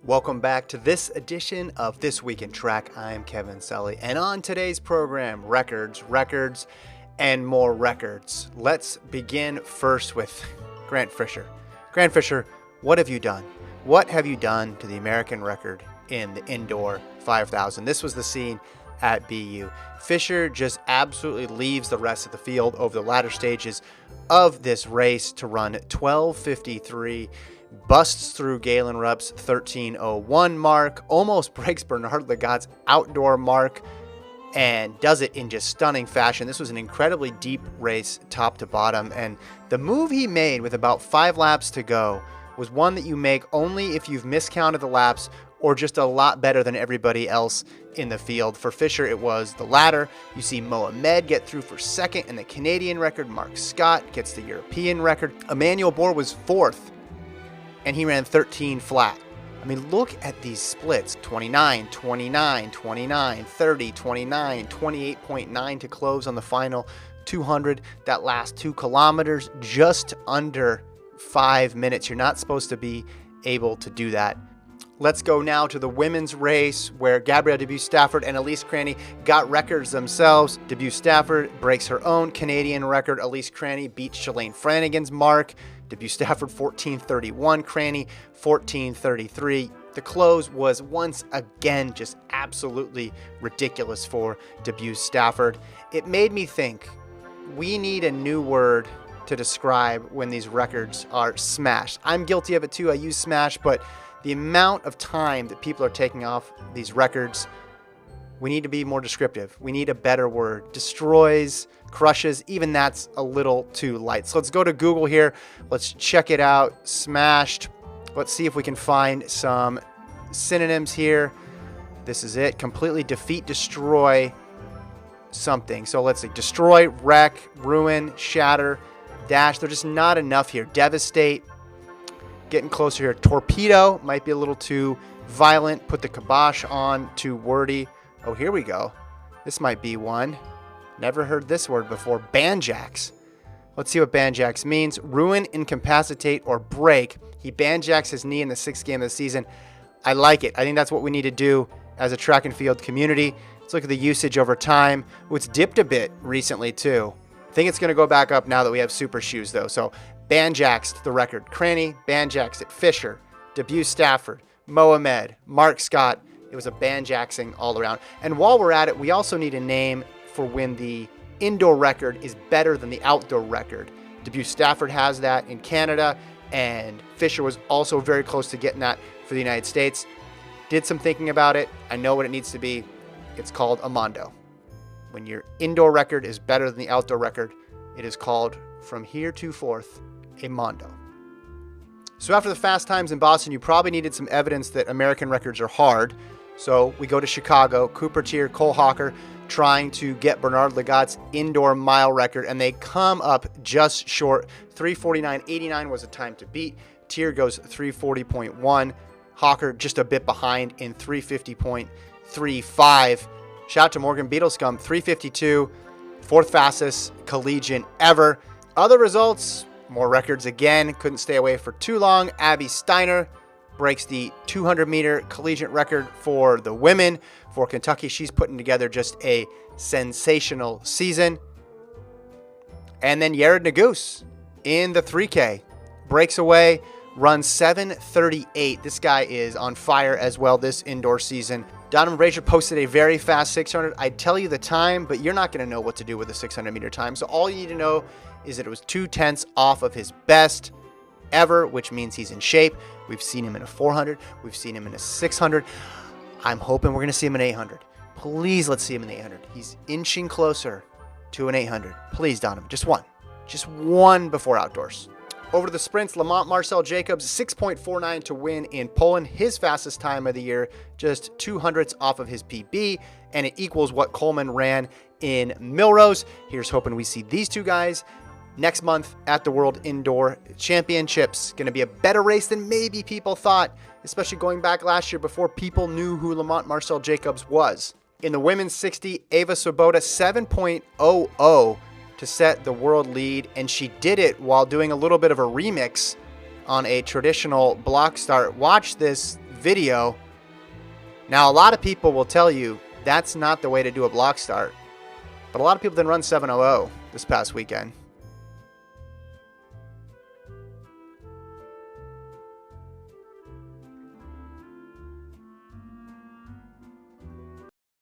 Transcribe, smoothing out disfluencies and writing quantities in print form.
Welcome back to this edition of This Week in Track. I'm Kevin Sully, and on today's program, records, and more records. Let's begin first with Grant Fisher. Grant Fisher, what have you done? What have you done to the American record in the indoor 5,000? This was the scene at BU. Fisher just absolutely leaves the rest of the field over the latter stages of this race to run 12:53. Busts through Galen Rupp's 13:01 mark, almost breaks Bernard Lagat's outdoor mark, and does it in just stunning fashion. This was an incredibly deep race, top to bottom, and the move he made with about 5 laps to go was one that you make only if you've miscounted the laps or just a lot better than everybody else in the field. For Fisher, it was the latter. You see Ahmed get through for second in the Canadian record. Mark Scott gets the European record. Emmanuel Bohr was fourth, and he ran 13 flat. I mean, look at these splits. 29, 29, 29, 30, 29, 28.9 to close on the final 200. That last 2 kilometers, just under 5 minutes. You're not supposed to be able to do that. Let's go now to the women's race where Gabriela Debues-Stafford and Elise Cranny got records themselves. Debues-Stafford breaks her own Canadian record. Elise Cranny beats Shalane Flanagan's mark. Debues-Stafford 14:31, Cranny 14:33. The close was once again just absolutely ridiculous for Debues-Stafford. It made me think we need a new word to describe when these records are smashed. I'm guilty of it too. I use smash, but the amount of time that people are taking off these records, we need to be more descriptive. We need a better word. Destroys, crushes, even that's a little too light. So let's go to Google here. Let's check it out. Smashed. Let's see if we can find some synonyms here. This is it. Completely defeat, destroy something. So let's see. Destroy, wreck, ruin, shatter, dash. There's just not enough here. Devastate. Getting closer here. Torpedo might be a little too violent. Put the kibosh on. Too wordy. Oh, here we go. This might be one. Never heard this word before. Banjacks. Let's see what banjacks means. Ruin, incapacitate, or break. He banjacks his knee in the 6th game of the season. I like it. I think that's what we need to do as a track and field community. Let's look at the usage over time. Ooh, it's dipped a bit recently, too. I think it's going to go back up now that we have super shoes, though. So banjaxed the record. Cranny, banjaxed it. Fisher, Debues-Stafford, Ahmed, Mark Scott. It was a banjaxing all around. And while we're at it, we also need a name for when the indoor record is better than the outdoor record. Debues-Stafford has that in Canada, and Fisher was also very close to getting that for the United States. Did some thinking about it. I know what it needs to be. It's called a Mondo. When your indoor record is better than the outdoor record, it is called, from here to forth, a Mondo. So after the fast times in Boston, you probably needed some evidence that American records are hard. So we go to Chicago, Cooper Tier, Cole Hawker, trying to get Bernard Lagat's indoor mile record, and they come up just short. 3:49.89 was the time to beat. Tier goes 3:40.1. Hawker just a bit behind in 3:50.35. Shout out to Morgan Beetlescomb, 3:52, 4th fastest collegian ever. Other results, more records again. Couldn't stay away for too long. Abby Steiner breaks the 200-meter collegiate record for the women for Kentucky. She's putting together just a sensational season. And then Yared Naguse in the 3K breaks away, runs 7:38. This guy is on fire as well this indoor season. Donovan Brazier posted a very fast 600. I'd tell you the time, but you're not going to know what to do with a 600-meter time. So all you need to know is that it was 0.2 off of his best ever, which means he's in shape. We've seen him in a 400. We've seen him in a 600. I'm hoping we're going to see him in 800. Please, let's see him in 800. He's inching closer to an 800. Please, Donovan, just one. Just one before outdoors. Over to the sprints, Lamont Marcel Jacobs, 6.49 to win in Poland. His fastest time of the year, just 200ths off of his PB, and it equals what Coleman ran in Millrose. Here's hoping we see these two guys next month at the World Indoor Championships. Going to be a better race than maybe people thought, especially going back last year before people knew who Lamont Marcel Jacobs was. In the women's 60, Ava Swoboda, 7.00 to set the world lead, and she did it while doing a little bit of a remix on a traditional block start. Watch this video. Now, a lot of people will tell you that's not the way to do a block start. But a lot of people didn't run 700 this past weekend.